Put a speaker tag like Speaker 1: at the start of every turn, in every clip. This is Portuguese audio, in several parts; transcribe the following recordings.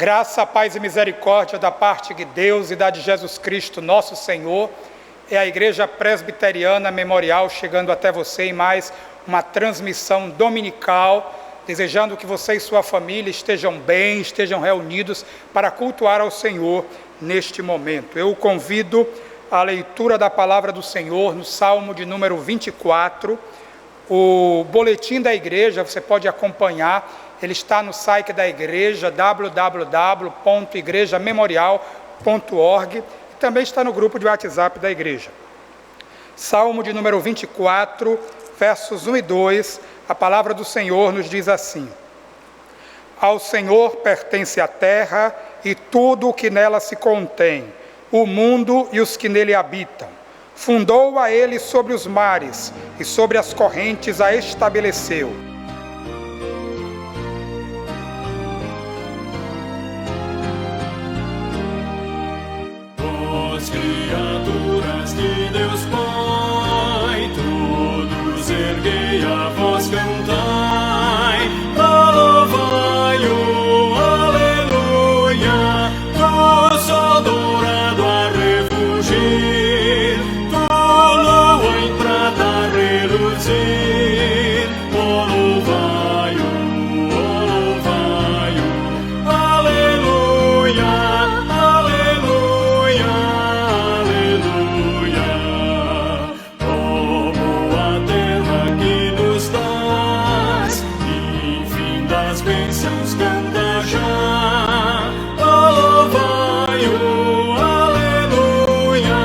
Speaker 1: Graça, paz e misericórdia da parte de Deus e da de Jesus Cristo, nosso Senhor. É a Igreja Presbiteriana Memorial chegando até você em mais uma transmissão dominical, desejando que você e sua família estejam bem, estejam reunidos para cultuar ao Senhor neste momento. Eu o convido à leitura da palavra do Senhor no Salmo de número 24. O boletim da igreja, você pode acompanhar, ele está no site da igreja, www.igrejamemorial.org, e também está no grupo de WhatsApp da igreja. Salmo de número 24, versos 1 e 2, a palavra do Senhor nos diz assim: Ao Senhor pertence a terra e tudo o que nela se contém, o mundo e os que nele habitam. Fundou a ele sobre os mares e sobre as correntes a estabeleceu.
Speaker 2: As criaturas de Deus Pai, todos erguei a voz, cantai, louvai-o, aleluia, do sol dourado a refugir, do lua em prata reluzir, louvai-o, aleluia, aleluia, aleluia. Oh, boa terra que nos dás, infinitas bênçãos canta já. Oh, louvai-o, aleluia,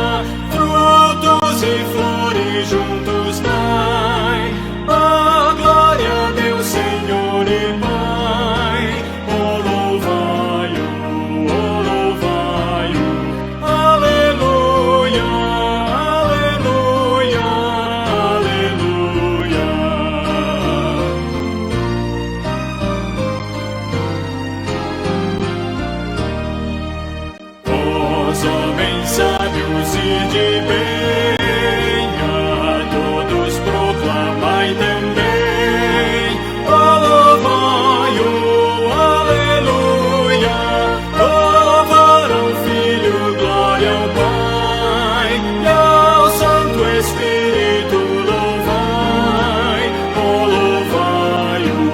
Speaker 2: frutos e flores juntos dai. Oh, glória a Deus, Senhor e Pai. Oh, louvai-o, aleluia, aleluia, aleluia. Os homens sábios e de bem, a todos proclamai também. Oh, louvai-o, aleluia, louvarão Filho, glória ao Pai, e ao Santo Espírito louvai. Oh, louvai-o,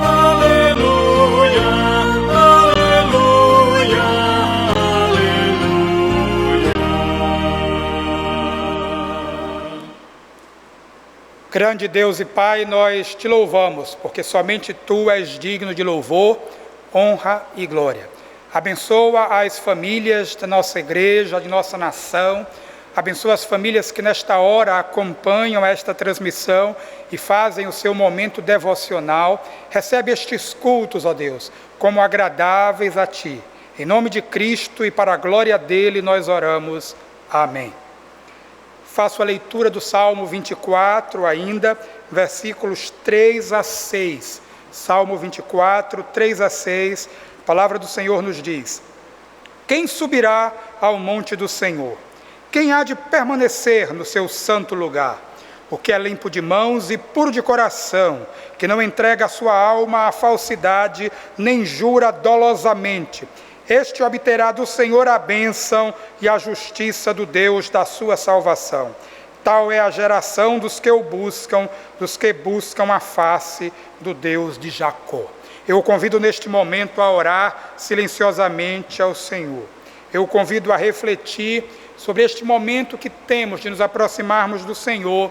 Speaker 2: aleluia, aleluia, aleluia.
Speaker 1: Grande Deus e Pai, nós te louvamos, porque somente Tu és digno de louvor, honra e glória. Abençoa as famílias da nossa igreja, de nossa nação. Abençoa as famílias que nesta hora acompanham esta transmissão e fazem o seu momento devocional. Recebe estes cultos, ó Deus, como agradáveis a Ti. Em nome de Cristo e para a glória dele nós oramos. Amém. Faço a leitura do Salmo 24 ainda, versículos 3 a 6. Salmo 24, 3 a 6, a palavra do Senhor nos diz: Quem subirá ao monte do Senhor? Quem há de permanecer no seu santo lugar? O que é limpo de mãos e puro de coração, que não entrega a sua alma à falsidade, nem jura dolosamente. Este obterá do Senhor a bênção e a justiça do Deus da sua salvação. Tal é a geração dos que o buscam, dos que buscam a face do Deus de Jacó. Eu o convido neste momento a orar silenciosamente ao Senhor. Eu o convido a refletir sobre este momento que temos de nos aproximarmos do Senhor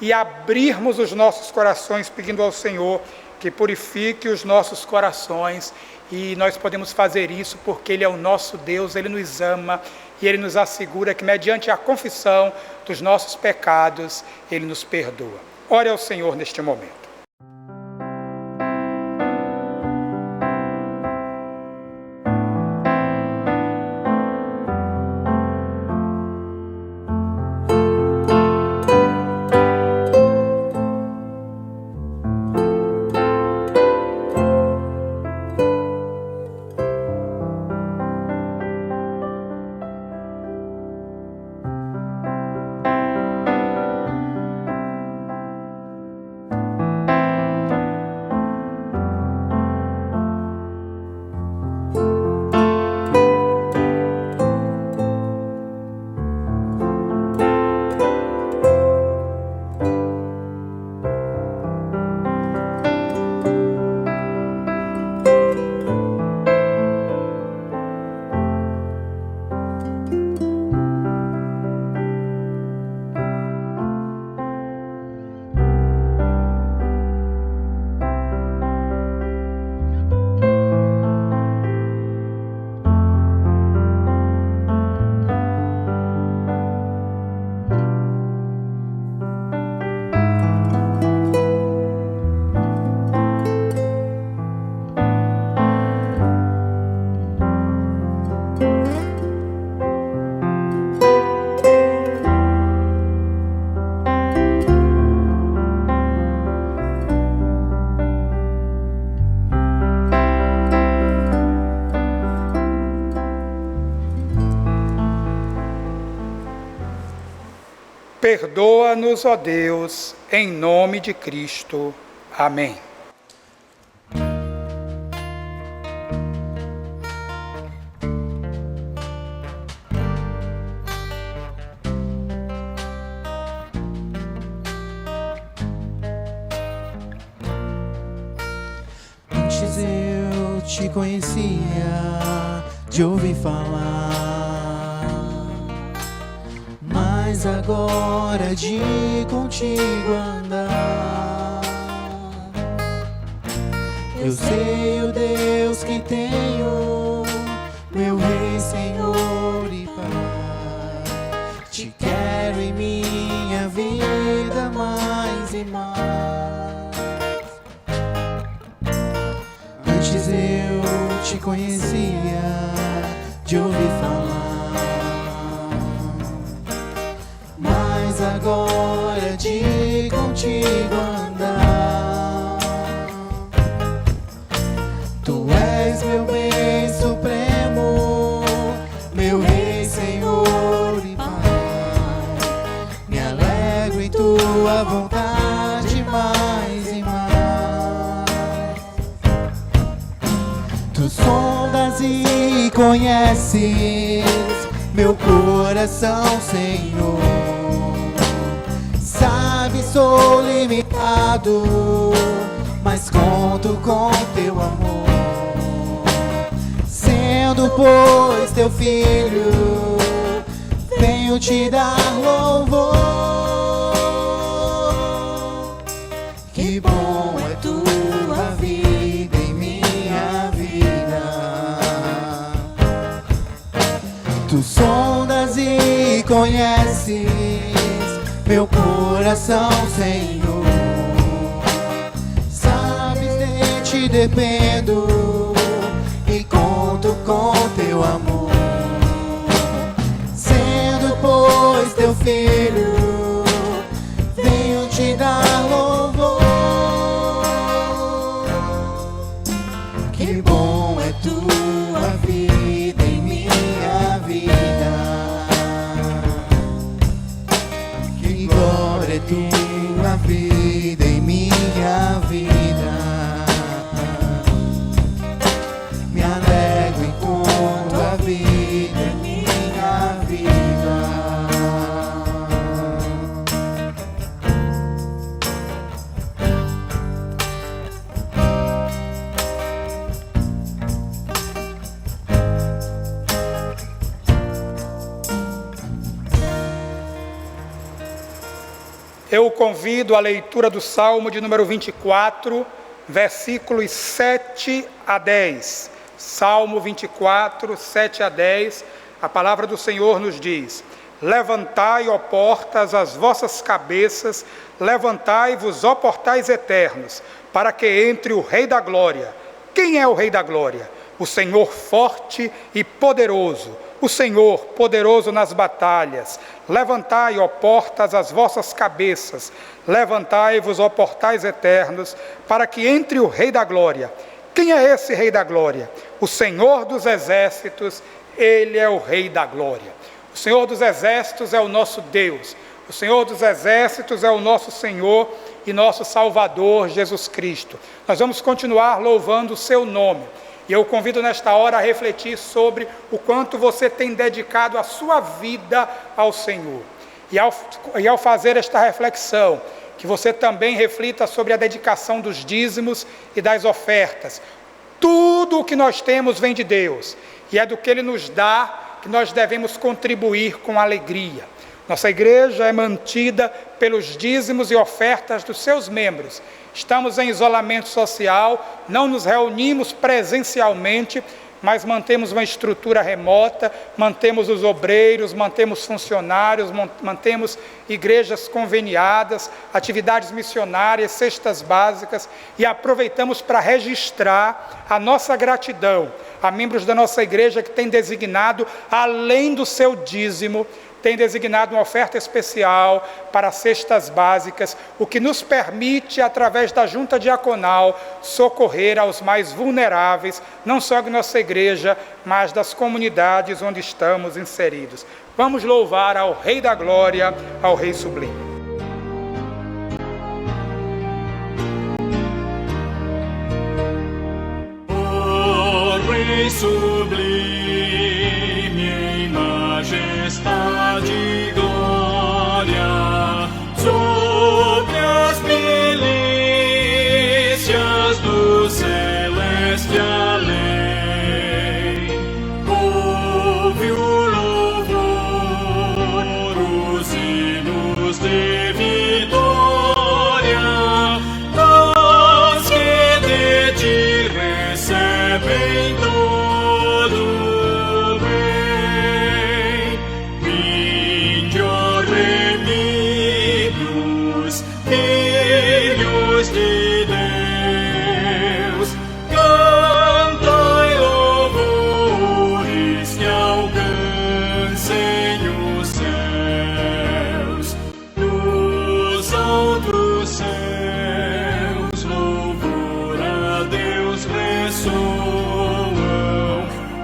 Speaker 1: e abrirmos os nossos corações pedindo ao Senhor que purifique os nossos corações. E nós podemos fazer isso porque Ele é o nosso Deus, Ele nos ama e Ele nos assegura que mediante a confissão dos nossos pecados, Ele nos perdoa. Ore ao Senhor neste momento. Perdoa-nos, ó Deus, em nome de Cristo. Amém.
Speaker 3: Antes eu te conhecia de ouvir falar, mas agora de contigo andar. Eu sei o Deus que tenho, meu Rei, Senhor e Pai. Te quero em minha vida mais e mais. Antes eu te conhecia de ouvir falar, mas agora de contigo andar. Tu és meu bem supremo, meu Rei, Senhor e Pai. Me alegro em tua vontade mais e mais. Tu sondas e conheces meu coração, Senhor. Sabe, sou limitado, mas conto com teu amor. Sendo, pois, teu filho, venho te dar louvor. Que bom é tua vida em minha vida. Tu sondas e conheces meu coração, Senhor. Sabes, de ti dependo e conto com teu amor. Sendo, pois, teu filho, venho te dar louvor. Que bom é tua vida em minha vida. Que glória é tua vida em minha vida. Me alegro em tua vida em minha vida.
Speaker 1: Eu convido a leitura do Salmo de número 24, versículos 7 a 10. Salmo 24, 7 a 10, a palavra do Senhor nos diz: Levantai, ó portas, as vossas cabeças, levantai-vos, ó portais eternos, para que entre o Rei da Glória. Quem é o Rei da Glória? O Senhor forte e poderoso, o Senhor poderoso nas batalhas. Levantai, ó portas, as vossas cabeças, levantai-vos, ó portais eternos, para que entre o Rei da Glória. Quem é esse Rei da Glória? O Senhor dos Exércitos, Ele é o Rei da Glória. O Senhor dos Exércitos é o nosso Deus. O Senhor dos Exércitos é o nosso Senhor e nosso Salvador, Jesus Cristo. Nós vamos continuar louvando o seu nome. E eu convido nesta hora a refletir sobre o quanto você tem dedicado a sua vida ao Senhor. E ao fazer esta reflexão, que você também reflita sobre a dedicação dos dízimos e das ofertas. Tudo o que nós temos vem de Deus, e é do que Ele nos dá que nós devemos contribuir com alegria. Nossa igreja é mantida pelos dízimos e ofertas dos seus membros. Estamos em isolamento social, não nos reunimos presencialmente, mas mantemos uma estrutura remota, mantemos os obreiros, mantemos funcionários, mantemos igrejas conveniadas, atividades missionárias, cestas básicas, e aproveitamos para registrar a nossa gratidão a membros da nossa igreja que têm designado, além do seu dízimo, tem designado uma oferta especial para cestas básicas, o que nos permite, através da junta diaconal, socorrer aos mais vulneráveis, não só de nossa igreja, mas das comunidades onde estamos inseridos. Vamos louvar ao Rei da Glória, ao Rei Sublime.
Speaker 2: Rei sublime em majestade e glória, sobre as milícias do celeste além, ouve o louvor, os hinos de vitória, os que de ti recebem todo bem. Vinde, ó remidos, filhos de Deus, cantai louvores que alcancem os céus. Nos altos céus, louvor a Deus ressoam,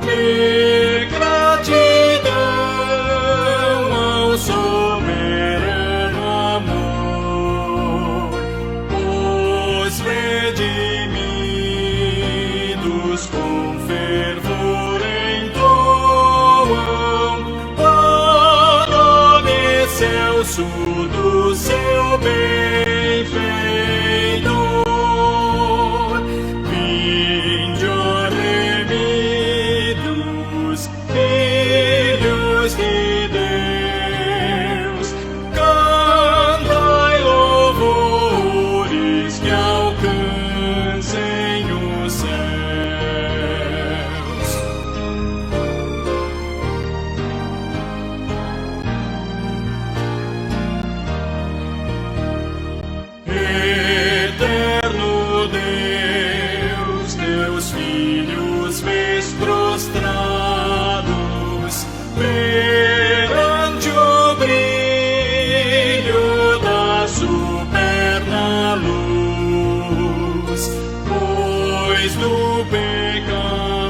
Speaker 2: de gratidão ao soberano amor. Os redimidos com fervor entoam o nome excelso do seu benfeitor. Vinde, ó remidos, filhos de Deus, cantai louvores que alcancem os céus. Eterno Deus, teus filhos vês prostrados perante o brilho da superna luz, pois do pecado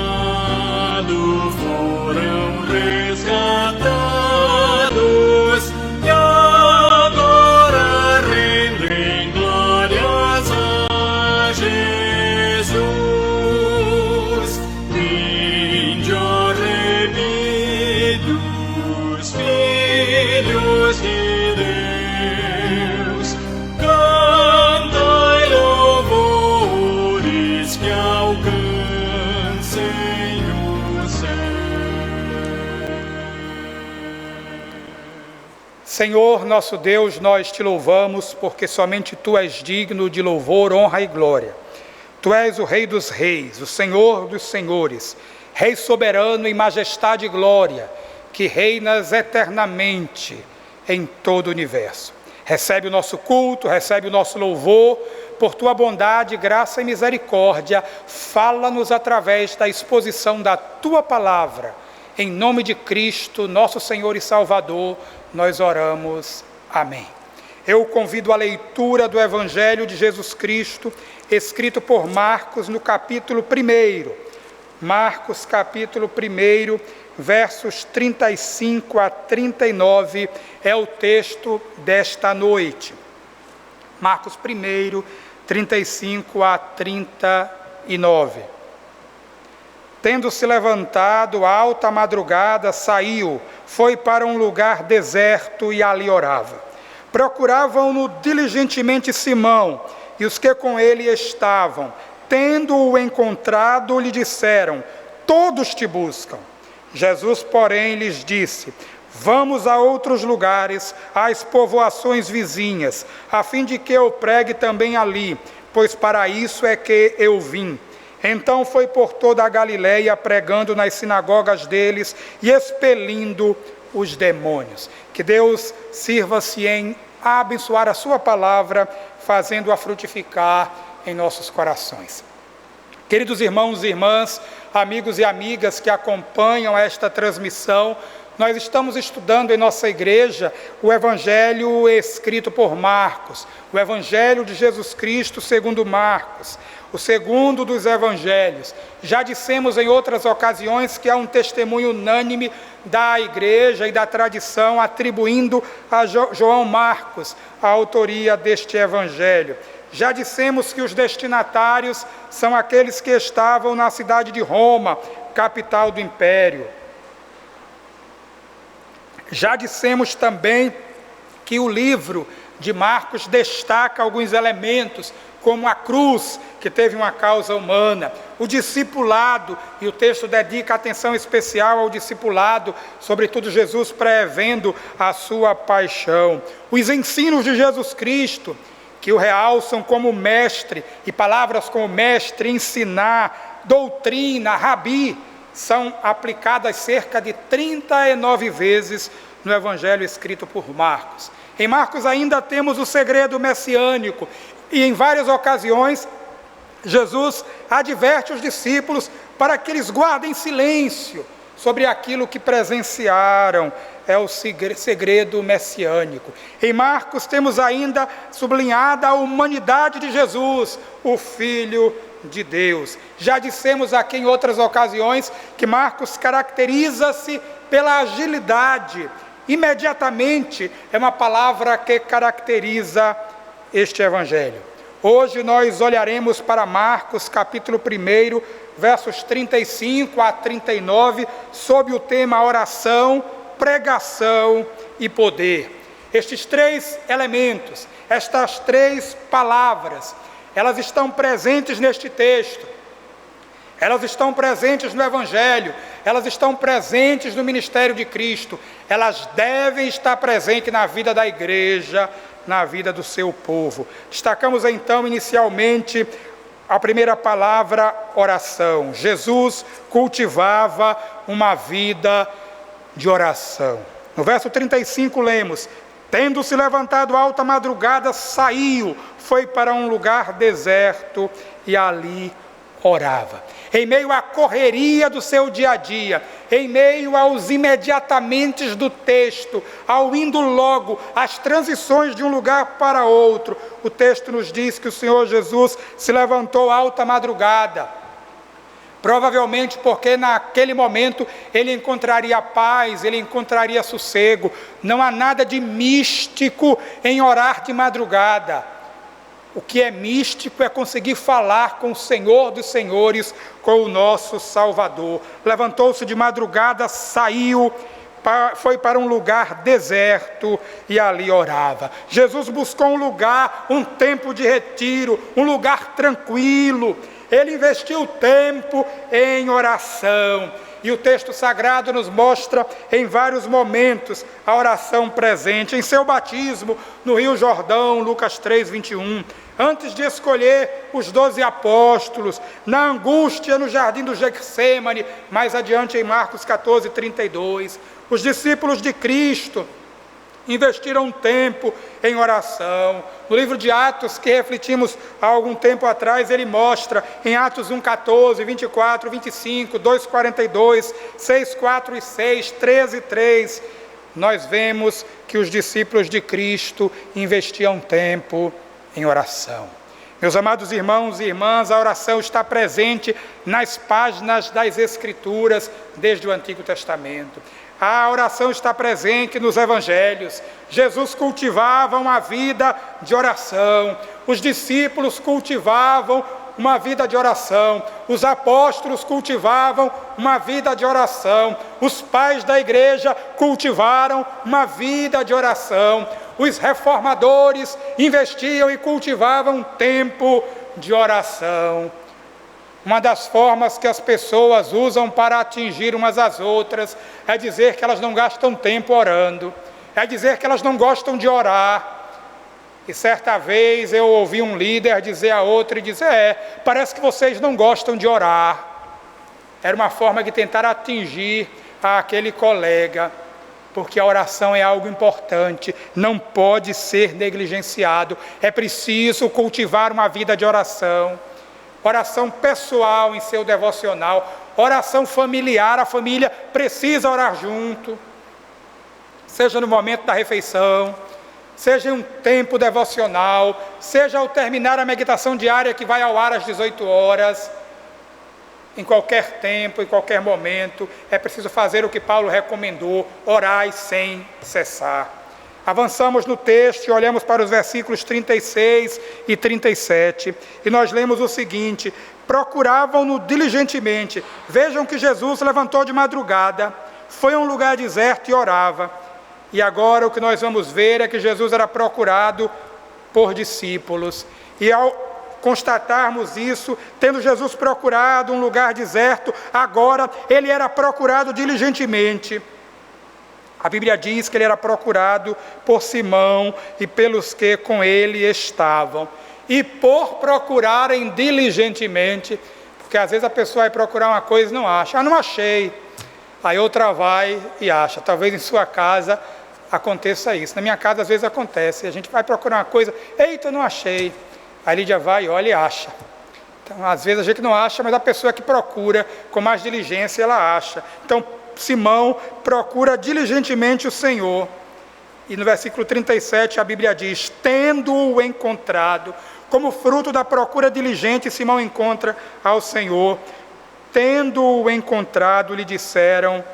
Speaker 2: foram resgatados e agora rendem glórias a Jesus. Vinde, ó remidos, filhos de Deus, cantai louvores que alcancem os céus.
Speaker 1: Senhor, nosso Deus, nós te louvamos, porque somente Tu és digno de louvor, honra e glória. Tu és o Rei dos reis, o Senhor dos senhores, Rei soberano em majestade e glória, que reinas eternamente em todo o universo. Recebe o nosso culto, recebe o nosso louvor, por Tua bondade, graça e misericórdia, fala-nos através da exposição da Tua palavra. Em nome de Cristo, nosso Senhor e Salvador, nós oramos. Amém. Eu convido a leitura do Evangelho de Jesus Cristo, escrito por Marcos no capítulo 1. Marcos capítulo 1, versos 35 a 39, é o texto desta noite. Marcos 1, 35 a 39. Tendo-se levantado à alta madrugada, saiu, foi para um lugar deserto e ali orava. Procuravam-no diligentemente Simão e os que com ele estavam. Tendo-o encontrado, lhe disseram: todos te buscam. Jesus, porém, lhes disse: vamos a outros lugares, às povoações vizinhas, a fim de que eu pregue também ali, pois para isso é que eu vim. Então foi por toda a Galileia, pregando nas sinagogas deles e expelindo os demônios. Que Deus sirva-se em abençoar a sua palavra, fazendo-a frutificar em nossos corações. Queridos irmãos e irmãs, amigos e amigas que acompanham esta transmissão, nós estamos estudando em nossa igreja o Evangelho escrito por Marcos, o Evangelho de Jesus Cristo segundo Marcos, o segundo dos Evangelhos. Já dissemos em outras ocasiões que há um testemunho unânime da igreja e da tradição atribuindo a João Marcos a autoria deste Evangelho. Já dissemos que os destinatários são aqueles que estavam na cidade de Roma, capital do império. Já dissemos também que o livro de Marcos destaca alguns elementos, como a cruz, que teve uma causa humana, o discipulado, e o texto dedica atenção especial ao discipulado, sobretudo Jesus prevendo a sua paixão. Os ensinos de Jesus Cristo, que o realçam como mestre, e palavras como mestre, ensinar, doutrina, rabi, são aplicadas cerca de 39 vezes no Evangelho escrito por Marcos. Em Marcos ainda temos o segredo messiânico, e em várias ocasiões Jesus adverte os discípulos para que eles guardem silêncio sobre aquilo que presenciaram. É o segredo messiânico. Em Marcos temos ainda sublinhada a humanidade de Jesus, o Filho de Deus. Já dissemos aqui em outras ocasiões que Marcos caracteriza-se pela agilidade. Imediatamente é uma palavra que caracteriza este Evangelho. Hoje nós olharemos para Marcos capítulo 1, versos 35 a 39, sob o tema oração, pregação e poder. Estes três elementos, estas três palavras, elas estão presentes neste texto, elas estão presentes no Evangelho, elas estão presentes no ministério de Cristo, elas devem estar presentes na vida da igreja, na vida do seu povo. Destacamos então inicialmente a primeira palavra, oração. Jesus cultivava uma vida de oração. No verso 35 lemos: tendo-se levantado alta madrugada, saiu, foi para um lugar deserto e ali orava. Em meio à correria do seu dia a dia, em meio aos imediatamente do texto, ao indo logo, às transições de um lugar para outro, o texto nos diz que o Senhor Jesus se levantou alta madrugada. Provavelmente porque naquele momento ele encontraria paz, ele encontraria sossego. Não há nada de místico em orar de madrugada. O que é místico é conseguir falar com o Senhor dos Senhores, com o nosso Salvador. Levantou-se de madrugada, saiu, foi para um lugar deserto e ali orava. Jesus buscou um lugar, um tempo de retiro, um lugar tranquilo. Ele investiu tempo em oração. E o texto sagrado nos mostra em vários momentos a oração presente. Em seu batismo no Rio Jordão, Lucas 3, 21. Antes de escolher os 12 apóstolos, na angústia no jardim do Getsêmani, mais adiante em Marcos 14, 32. Os discípulos de Cristo investiram tempo em oração. No livro de Atos, que refletimos há algum tempo atrás, ele mostra em Atos 1:14, 24, 25, 2:42, 6:4 e 6, 13:3, nós vemos que os discípulos de Cristo investiam tempo em oração. Meus amados irmãos e irmãs, a oração está presente nas páginas das Escrituras desde o Antigo Testamento. A oração está presente nos Evangelhos. Jesus cultivava uma vida de oração. Os discípulos cultivavam uma vida de oração. Os apóstolos cultivavam uma vida de oração. Os pais da igreja cultivaram uma vida de oração. Os reformadores investiam e cultivavam um tempo de oração. Uma das formas que as pessoas usam para atingir umas às outras é dizer que elas não gastam tempo orando, é dizer que elas não gostam de orar. E certa vez eu ouvi um líder dizer a outro e dizer: parece que vocês não gostam de orar. Era uma forma de tentar atingir aquele colega, porque a oração é algo importante, não pode ser negligenciado. É preciso cultivar uma vida de oração. Oração pessoal em seu devocional, oração familiar, a família precisa orar junto. seja no momento da refeição, seja em um tempo devocional, seja ao terminar a meditação diária que vai ao ar às 18 horas, em qualquer tempo, em qualquer momento, é preciso fazer o que Paulo recomendou: orai sem cessar. Avançamos no texto e olhamos para os versículos 36 e 37, e nós lemos o seguinte: procuravam-no diligentemente. Vejam que Jesus levantou de madrugada, foi a um lugar deserto e orava. E agora o que nós vamos ver é que Jesus era procurado por discípulos. E ao constatarmos isso, tendo Jesus procurado um lugar deserto, agora ele era procurado diligentemente. A Bíblia diz que ele era procurado por Simão e pelos que com ele estavam. E por procurarem diligentemente, porque às vezes a pessoa vai procurar uma coisa e não acha. Ah, não achei. Aí outra vai e acha. Talvez em sua casa aconteça isso. Na minha casa às vezes acontece. A gente vai procurar uma coisa, eita, não achei. A Lídia vai, olha e acha. Então, às vezes a gente não acha, mas a pessoa que procura com mais diligência, ela acha. Então, Simão procura diligentemente o Senhor. E no versículo 37 a Bíblia diz: tendo-o encontrado, como fruto da procura diligente, Simão encontra ao Senhor. Tendo-o encontrado, lhe disseram: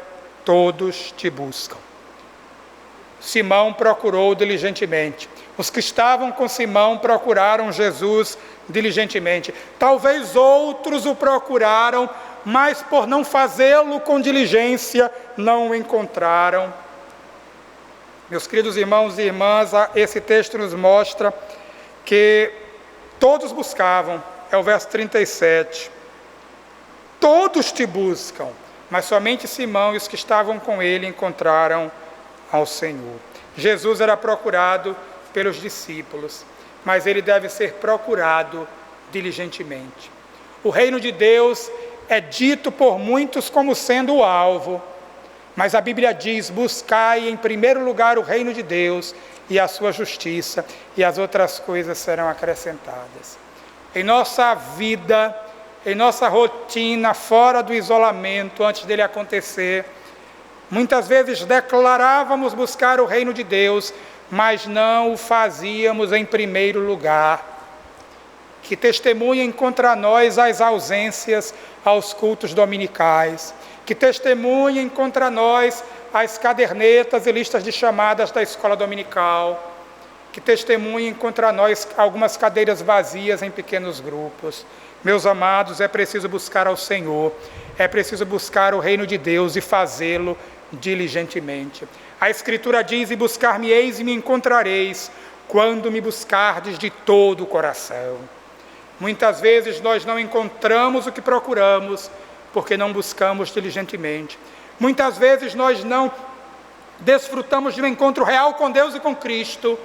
Speaker 1: todos te buscam. Simão procurou diligentemente. Os que estavam com Simão procuraram Jesus diligentemente. Talvez outros o procuraram, mas por não fazê-lo com diligência, não o encontraram. Meus queridos irmãos e irmãs, esse texto nos mostra que todos buscavam, é o verso 37. Todos te buscam, mas somente Simão e os que estavam com ele encontraram ao Senhor. Jesus era procurado pelos discípulos, mas ele deve ser procurado diligentemente. O reino de Deus é dito por muitos como sendo o alvo, mas a Bíblia diz: buscai em primeiro lugar o reino de Deus e a sua justiça, e as outras coisas serão acrescentadas. Em nossa vida, em nossa rotina, fora do isolamento, antes dele acontecer, muitas vezes declarávamos buscar o reino de Deus, mas não o fazíamos em primeiro lugar. Que testemunhem contra nós as ausências aos cultos dominicais, que testemunhem contra nós as cadernetas e listas de chamadas da escola dominical, que testemunhem contra nós algumas cadeiras vazias em pequenos grupos. Meus amados, é preciso buscar ao Senhor, é preciso buscar o reino de Deus e fazê-lo diligentemente. A Escritura diz: e buscar-me-eis e me encontrareis, quando me buscardes de todo o coração. Muitas vezes nós não encontramos o que procuramos, porque não buscamos diligentemente. Muitas vezes nós não desfrutamos de um encontro real com Deus e com Cristo,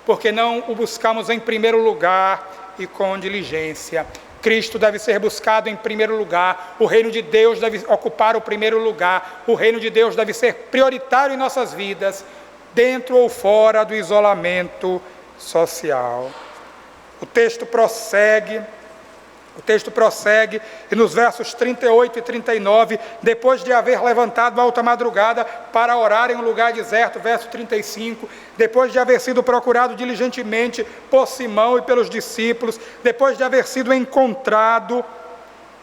Speaker 1: porque não o buscamos em primeiro lugar e com diligência. Cristo deve ser buscado em primeiro lugar, o reino de Deus deve ocupar o primeiro lugar, o reino de Deus deve ser prioritário em nossas vidas, dentro ou fora do isolamento social. O texto prossegue e nos versos 38 e 39, depois de haver levantado alta madrugada para orar em um lugar deserto, verso 35, depois de haver sido procurado diligentemente por Simão e pelos discípulos, depois de haver sido encontrado,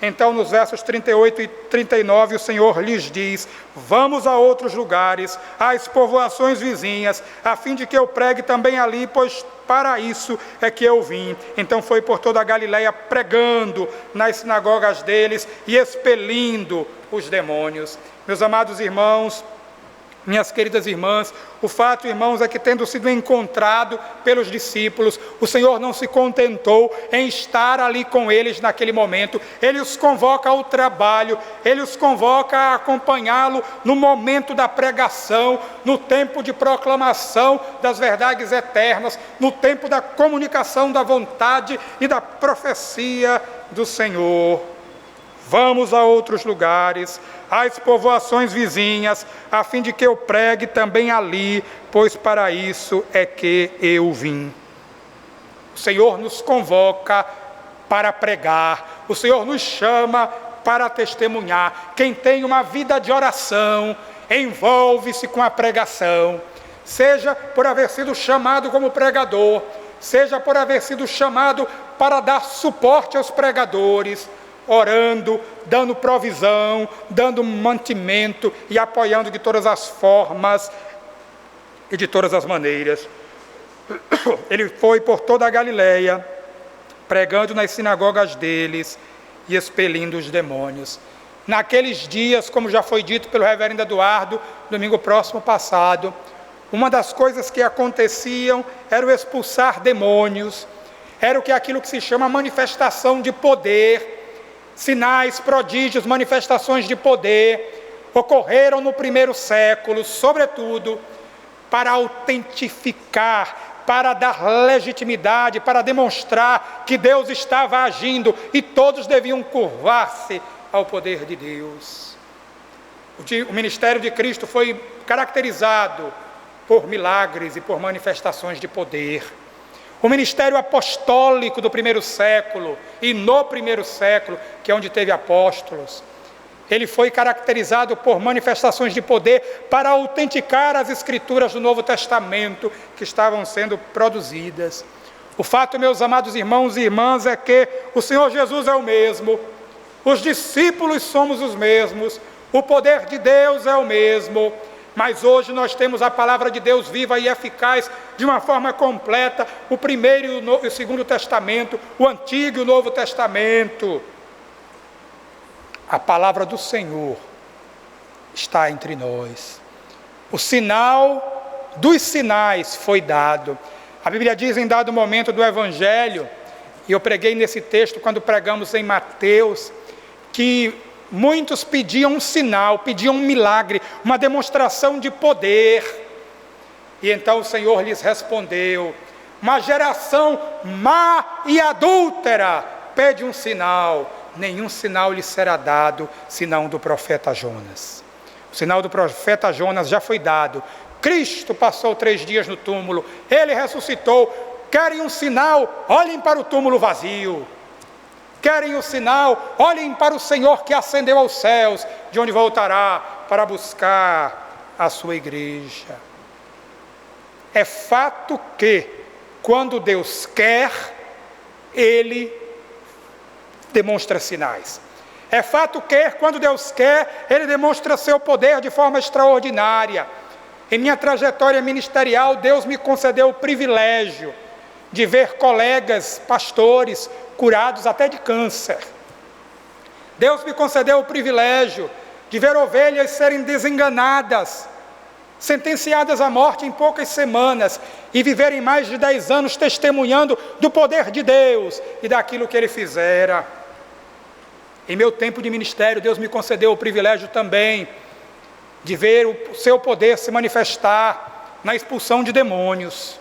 Speaker 1: então nos versos 38 e 39 o Senhor lhes diz: vamos a outros lugares, às povoações vizinhas, a fim de que eu pregue também ali, pois para isso é que eu vim. Então foi por toda a Galileia pregando nas sinagogas deles e expelindo os demônios. Meus amados irmãos, minhas queridas irmãs, o fato, irmãos, é que tendo sido encontrado pelos discípulos, o Senhor não se contentou em estar ali com eles naquele momento. Ele os convoca ao trabalho, ele os convoca a acompanhá-lo no momento da pregação, no tempo de proclamação das verdades eternas, no tempo da comunicação da vontade e da profecia do Senhor. Vamos a outros lugares, às povoações vizinhas, a fim de que eu pregue também ali, pois para isso é que eu vim. O Senhor nos convoca para pregar, o Senhor nos chama para testemunhar. Quem tem uma vida de oração, envolve-se com a pregação. seja por haver sido chamado como pregador, seja por haver sido chamado para dar suporte aos pregadores, orando, dando provisão, dando mantimento e apoiando de todas as formas e de todas as maneiras. Ele foi por toda a Galileia, pregando nas sinagogas deles e expelindo os demônios. Naqueles dias, como já foi dito pelo reverendo Eduardo, domingo próximo passado, uma das coisas que aconteciam era o expulsar demônios, era aquilo que se chama manifestação de poder. Sinais, prodígios, manifestações de poder ocorreram no primeiro século, sobretudo para autentificar, para dar legitimidade, para demonstrar que Deus estava agindo e todos deviam curvar-se ao poder de Deus. O ministério de Cristo foi caracterizado por milagres e por manifestações de poder. O ministério apostólico do primeiro século, e no primeiro século, que é onde teve apóstolos, ele foi caracterizado por manifestações de poder para autenticar as escrituras do Novo Testamento que estavam sendo produzidas. O fato, meus amados irmãos e irmãs, é que o Senhor Jesus é o mesmo, os discípulos somos os mesmos, o poder de Deus é o mesmo, mas hoje nós temos a palavra de Deus viva e eficaz de uma forma completa, o primeiro e o segundo testamento, o antigo e o novo testamento. A palavra do Senhor está entre nós. O sinal dos sinais foi dado. A Bíblia diz em dado momento do Evangelho, e eu preguei nesse texto quando pregamos em Mateus, que muitos pediam um sinal, pediam um milagre, uma demonstração de poder. E então o Senhor lhes respondeu: uma geração má e adúltera pede um sinal, nenhum sinal lhe será dado, senão do profeta Jonas. O sinal do profeta Jonas já foi dado. Cristo passou 3 dias no túmulo, ele ressuscitou. Querem um sinal? Olhem para o túmulo vazio. Querem o sinal? Olhem para o Senhor que ascendeu aos céus, de onde voltará para buscar a sua igreja. É fato que, quando Deus quer, Ele demonstra sinais. É fato que, quando Deus quer, Ele demonstra seu poder de forma extraordinária. Em minha trajetória ministerial, Deus me concedeu o privilégio de ver colegas, pastores, curados até de câncer. Deus me concedeu o privilégio de ver ovelhas serem desenganadas, sentenciadas à morte em poucas semanas, e viverem mais de 10 anos testemunhando do poder de Deus e daquilo que Ele fizera. Em meu tempo de ministério, Deus me concedeu o privilégio também de ver o seu poder se manifestar na expulsão de demônios.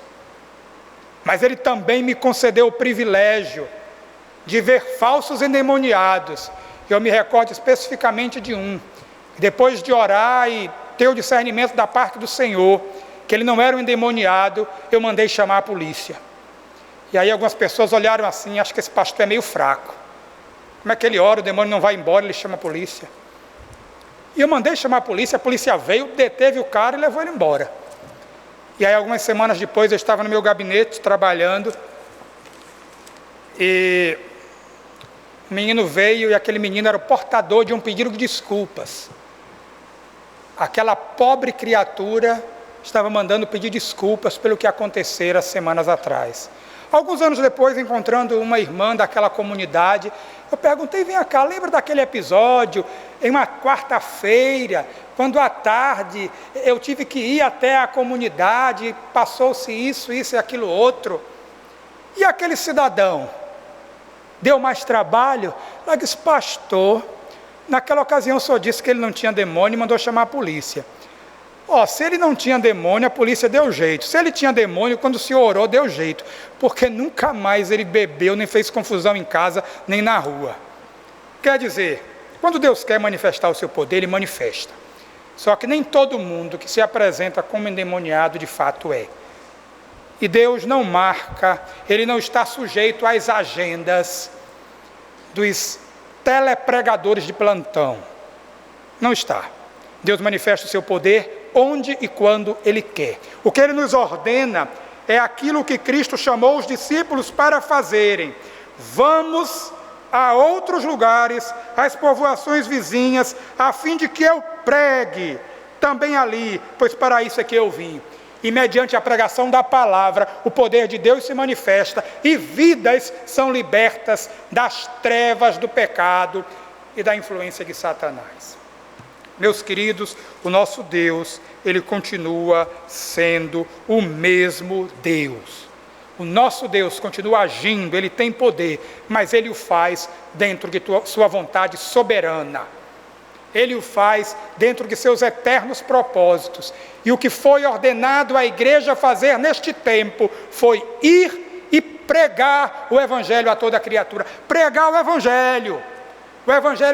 Speaker 1: Mas Ele também me concedeu o privilégio de ver falsos endemoniados. Eu me recordo especificamente de um. Depois de orar e ter o discernimento da parte do Senhor, que ele não era um endemoniado, eu mandei chamar a polícia. E aí algumas pessoas olharam assim: acho que esse pastor é meio fraco. Como é que ele ora, o demônio não vai embora, ele chama a polícia. E eu mandei chamar a polícia veio, deteve o cara e levou ele embora. E aí algumas semanas depois eu estava no meu gabinete trabalhando, e o menino veio, e aquele menino era o portador de um pedido de desculpas. Aquela pobre criatura estava mandando pedir desculpas pelo que acontecera semanas atrás. Alguns anos depois, encontrando uma irmã daquela comunidade, eu perguntei: vem cá, lembra daquele episódio, em uma quarta-feira, quando à tarde eu tive que ir até a comunidade, passou-se isso e aquilo outro. E aquele cidadão deu mais trabalho? Ela disse: pastor, naquela ocasião o senhor disse que ele não tinha demônio e mandou chamar a polícia. Se ele não tinha demônio, a polícia deu jeito. Se ele tinha demônio, quando o senhor orou, deu jeito. Porque nunca mais ele bebeu, nem fez confusão em casa, nem na rua. Quer dizer, quando Deus quer manifestar o seu poder, Ele manifesta. Só que nem todo mundo que se apresenta como endemoniado, de fato é. E Deus não marca, Ele não está sujeito às agendas dos telepregadores de plantão. Não está. Deus manifesta o seu poder onde e quando Ele quer. O que Ele nos ordena é aquilo que Cristo chamou os discípulos para fazerem. Vamos a outros lugares, às povoações vizinhas, a fim de que eu pregue também ali, pois para isso é que eu vim. E mediante a pregação da palavra, o poder de Deus se manifesta e vidas são libertas das trevas do pecado e da influência de Satanás. Meus queridos, o nosso Deus, Ele continua sendo o mesmo Deus. O nosso Deus continua agindo, Ele tem poder, mas Ele o faz dentro de sua vontade soberana. Ele o faz dentro de seus eternos propósitos. E o que foi ordenado à igreja fazer neste tempo foi ir e pregar o Evangelho a toda criatura. Pregar o Evangelho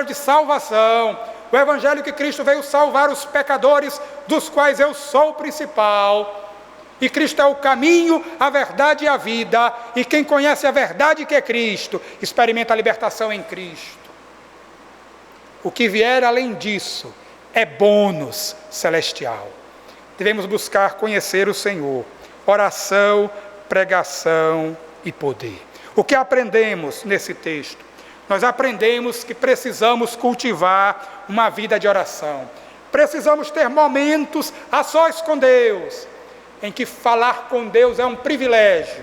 Speaker 1: de salvação, o Evangelho que Cristo veio salvar os pecadores, dos quais eu sou o principal. E Cristo é o caminho, a verdade e a vida. E quem conhece a verdade que é Cristo, experimenta a libertação em Cristo. O que vier além disso é bônus celestial. Devemos buscar conhecer o Senhor. Oração, pregação e poder. O que aprendemos nesse texto? Nós aprendemos que precisamos cultivar uma vida de oração. Precisamos ter momentos a sós com Deus, em que falar com Deus é um privilégio,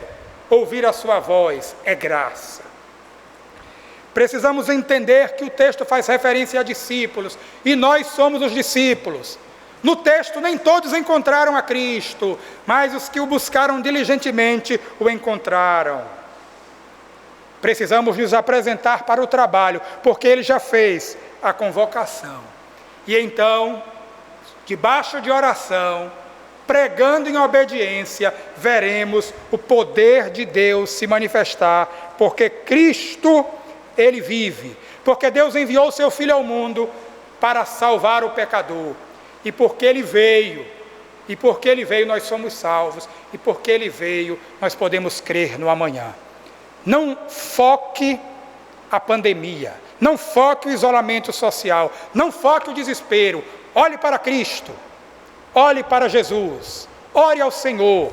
Speaker 1: ouvir a sua voz é graça. Precisamos entender que o texto faz referência a discípulos, e nós somos os discípulos. No texto, nem todos encontraram a Cristo, mas os que o buscaram diligentemente o encontraram. Precisamos nos apresentar para o trabalho, porque Ele já fez a convocação. E então, debaixo de oração, pregando em obediência, veremos o poder de Deus se manifestar, porque Cristo, Ele vive, porque Deus enviou o seu Filho ao mundo para salvar o pecador, e porque Ele veio, nós somos salvos, e porque Ele veio, nós podemos crer no amanhã. Não foque a pandemia, não foque o isolamento social, não foque o desespero, olhe para Cristo, olhe para Jesus, ore ao Senhor,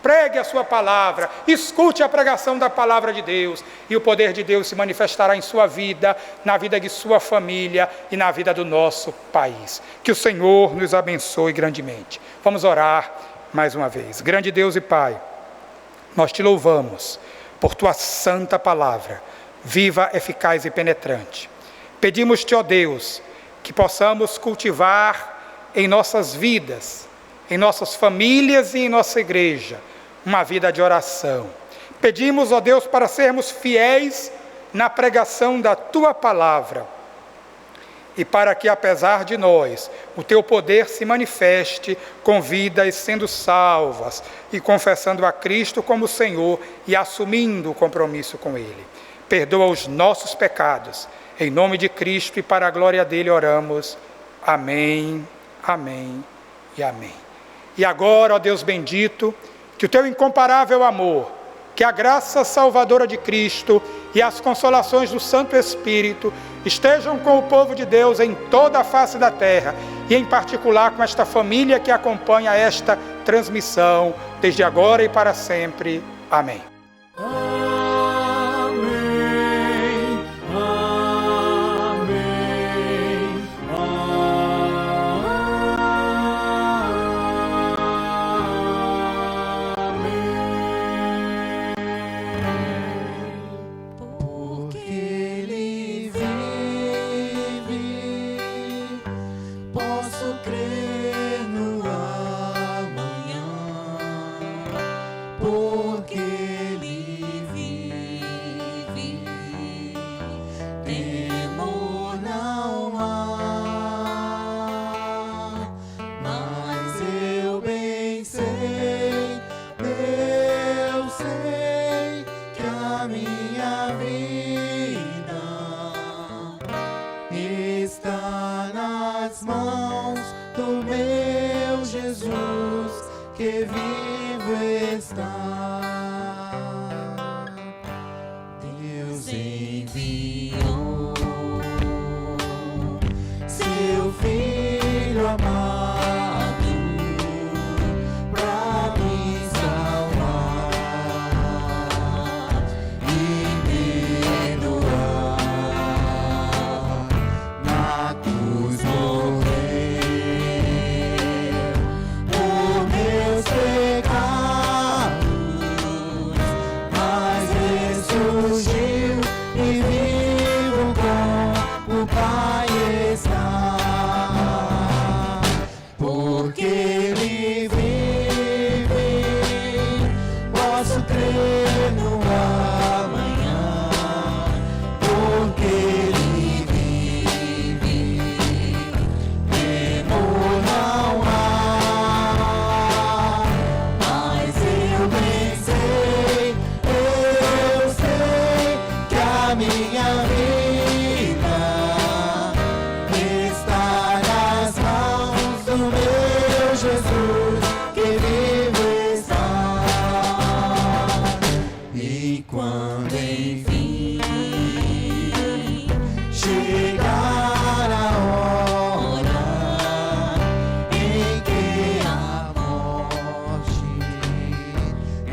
Speaker 1: pregue a sua palavra, escute a pregação da palavra de Deus, e o poder de Deus se manifestará em sua vida, na vida de sua família e na vida do nosso país. Que o Senhor nos abençoe grandemente. Vamos orar mais uma vez. Grande Deus e Pai, nós te louvamos por tua santa palavra, viva, eficaz e penetrante. Pedimos-te, ó Deus, que possamos cultivar em nossas vidas, em nossas famílias e em nossa igreja, uma vida de oração. Pedimos, ó Deus, para sermos fiéis na pregação da tua palavra, e para que, apesar de nós, o teu poder se manifeste com vidas sendo salvas e confessando a Cristo como Senhor e assumindo o compromisso com Ele. Perdoa os nossos pecados. Em nome de Cristo e para a glória dele oramos. Amém, amém e amém. E agora, ó Deus bendito, que o teu incomparável amor, que a graça salvadora de Cristo e as consolações do Santo Espírito estejam com o povo de Deus em toda a face da terra, e em particular com esta família que acompanha esta transmissão, desde agora e para sempre. Amém.
Speaker 3: Que vivo está, Deus enviou seu Filho amado.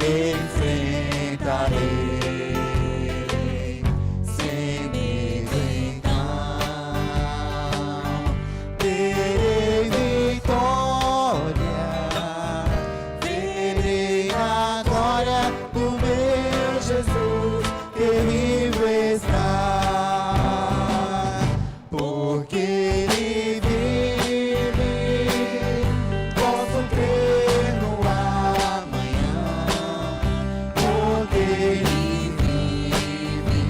Speaker 3: enfrentarei sem medo então. Terei vitória, verei a glória do meu Jesus que vivo está. Porque Ele vive, posso crer no amanhã. Porque Ele vive,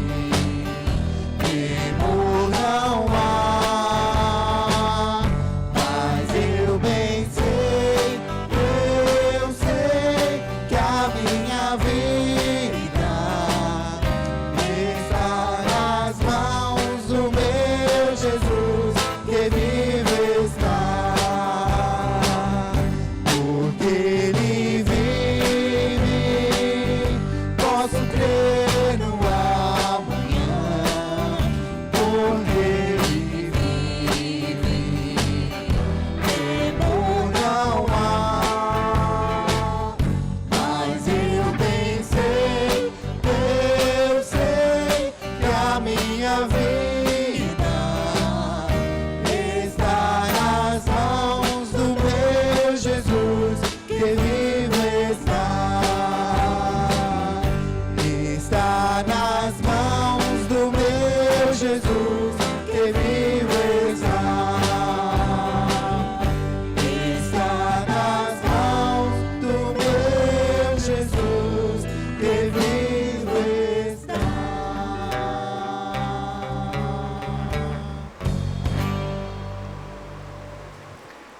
Speaker 3: temor não há. Mas eu bem sei que a minha vida está nas mãos do meu Jesus que vive está. Porque Ele vive, posso crer no amanhã. Porque Ele vive, temor não há. Mas eu bem sei que a minha vida está nas mãos do meu Jesus que vive está. Está nas mãos do meu Jesus que vive está. Está nas mãos do meu Jesus que vive está.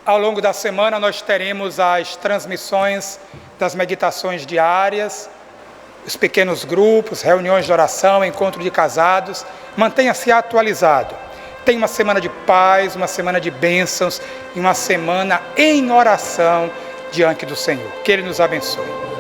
Speaker 1: Ao longo da semana nós teremos as transmissões das meditações diárias, os pequenos grupos, reuniões de oração, encontro de casados. Mantenha-se atualizado. Tem uma semana de paz, uma semana de bênçãos e uma semana em oração diante do Senhor. Que Ele nos abençoe.